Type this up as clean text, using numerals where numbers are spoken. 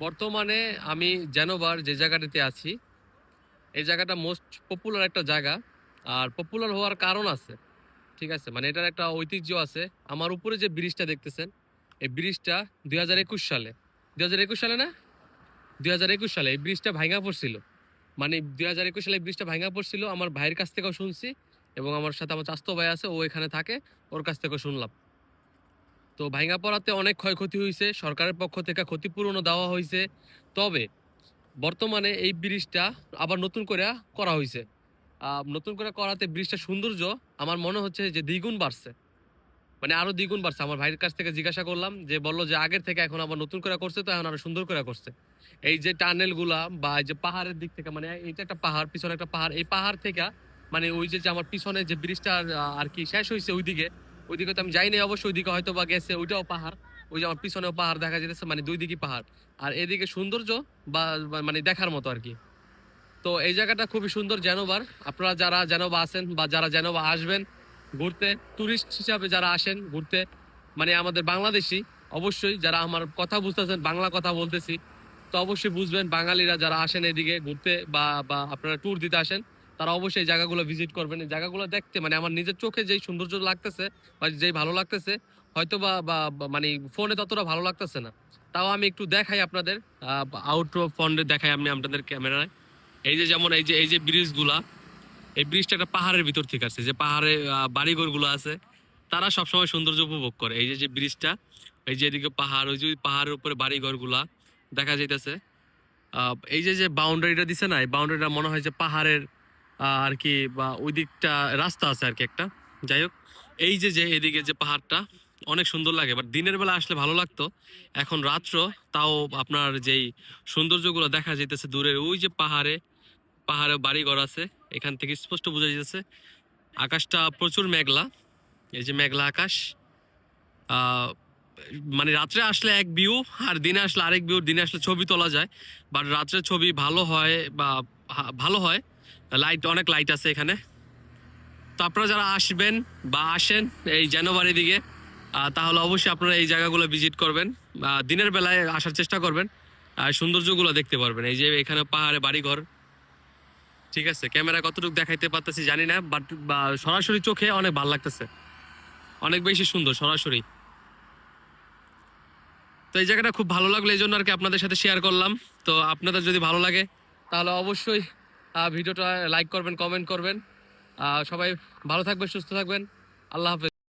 বর্তমানে আমি জেনোবার যে জায়গাটাতে আছি, এই জায়গাটা মোস্ট পপুলার একটা জায়গা। আর পপুলার হওয়ার কারণ আছে, ঠিক আছে? মানে এটার একটা ঐতিহ্য আছে। আমার উপরে যে ব্রিজটা দেখতেছেন, এই ব্রিজটা 2021 সালে, 2021 সালে না, 2021 সালে এই ব্রিজটা ভাঙা পড়ছিল। মানে 2021 সালে এই ব্রিজটা ভাঙা পড়ছিল, আমার ভাইয়ের কাছ থেকেও শুনছি, এবং আমার সাথে আমার চাচাতো ভাই আছে, ও এখানে থাকে, ওর কাছ থেকেও শুনলাম। তো ভাঙা পড়াতে অনেক ক্ষয়ক্ষতি হয়েছে, সরকারের পক্ষ থেকে ক্ষতিপূরণও দেওয়া হয়েছে। তবে বর্তমানে এই ব্রিজটা আবার নতুন করে করা হয়েছে। নতুন করে করাতে ব্রিজটা সৌন্দর্য আমার মনে হচ্ছে যে দ্বিগুণ বাড়ছে, মানে আরো দ্বিগুণ বাড়ছে। আমার ভাইয়ের কাছ থেকে জিজ্ঞাসা করলাম, যে বললো যে আগের থেকে এখন আবার নতুন করে করছে, তো এখন আরো সুন্দর করে করছে। এই যে টানেল গুলা বা এই যে পাহাড়ের দিক থেকে, মানে এইটা একটা পাহাড়, পিছনে একটা পাহাড়, এই পাহাড় থেকে মানে ওই যে যে আমার পিছনে যে ব্রিজটা আর কি শেষ হয়েছে ওইদিকে, ওইদিকে তো আমি যাই নাই অবশ্যই, ওইদিকে হয়তো বা গেছে, ওইটাও পাহাড়। ওই যে আমার পিছনেও পাহাড় দেখা যেতেছে, মানে দুই দিকে পাহাড়। আর এদিকে সৌন্দর্য মানে দেখার মতো আর কি। তো এই জায়গাটা খুবই সুন্দর জেনোবার। আপনারা যারা জেনোবা আছেন বা যারা জেনোবা আসবেন ঘুরতে, টুরিস্ট হিসাবে যারা আসেন ঘুরতে, মানে আমাদের বাংলাদেশি, অবশ্যই যারা আমার কথা বুঝতেছেন, বাংলা কথা বলতেছি, তো অবশ্যই বুঝবেন, বাঙালিরা যারা আসেন এদিকে ঘুরতে বা বা আপনারা ট্যুর দিতে আসেন, তারা অবশ্যই এই জায়গাগুলো ভিজিট করবেন। এই জায়গাগুলো দেখতে মানে আমার নিজের চোখে যেই সৌন্দর্য লাগতেছে বা যেই ভালো লাগতেছে, হয়তো বা মানে ফোনে ততটা ভালো লাগতেছে না। তাও আমি একটু দেখাই আপনাদের, আউট অফ ফ্রন্টে দেখাই আমি আপনাদের ক্যামেরায়। এই যে যেমন এই যে ব্রিজ গুলা, এই ব্রিজটা একটা পাহাড়ের ভিতর থেকে আছে, যে পাহাড়ে বাড়িঘর গুলো আছে, তারা সবসময় সৌন্দর্য উপভোগ করে। এই যে যে ব্রিজটা, এই যে এদিকে পাহাড়, ওই যে পাহাড়ের উপরে বাড়িঘর গুলা দেখা যাইতেছে। এই যে যে বাউন্ডারিটা দিছে না, এই বাউন্ডারিটা মনে হয় যে পাহাড়ের আর কি, বা ওই দিকটা রাস্তা আছে আর কি একটা। যাই হোক, এই যে যে এদিকে যে পাহাড়টা অনেক সুন্দর লাগে, বাট দিনের বেলা আসলে ভালো লাগতো। এখন রাত্র, তাও আপনার যেই সৌন্দর্যগুলো দেখা যাইতেছে দূরের ওই যে পাহাড়ে, পাহাড়ে বাড়ি ঘর আছে, এখান থেকে স্পষ্ট বোঝা যাচ্ছে। আকাশটা প্রচুর মেঘলা, এই যে মেঘলা আকাশ। আহ মানে রাত্রে আসলে এক ভিউ, আর দিনে আসলে আরেক ভিউ। দিনে আসলে ছবি তোলা যায়, বাট রাত্রে ছবি ভালো হয়, বা ভালো হয়। লাইট, অনেক লাইট আছে এখানে। তো আপনারা যারা আসবেন বা আসেন এই জানুয়ারি দিকে, তাহলে অবশ্যই আপনারা এই জায়গাগুলো ভিজিট করবেন। দিনের বেলায় আসার চেষ্টা করবেন, আর সৌন্দর্যগুলো দেখতে পারবেন। এই যে এখানে পাহাড়ে বাড়িঘর, ঠিক আছে? ক্যামেরা কতটুকু দেখাইতে পারতেছি জানি না, বাট সরাসরি চোখে অনেক ভালো লাগতেছে, অনেক বেশি সুন্দর সরাসরি। তো এই জায়গাটা খুব ভালো লাগলো, এই জন্য আর কি আপনাদের সাথে শেয়ার করলাম। তো আপনাদের যদি ভালো লাগে তাহলে অবশ্যই ভিডিওটা লাইক করবেন, কমেন্ট করবেন। সবাই ভালো থাকবেন, সুস্থ থাকবেন। আল্লাহ হাফেজ।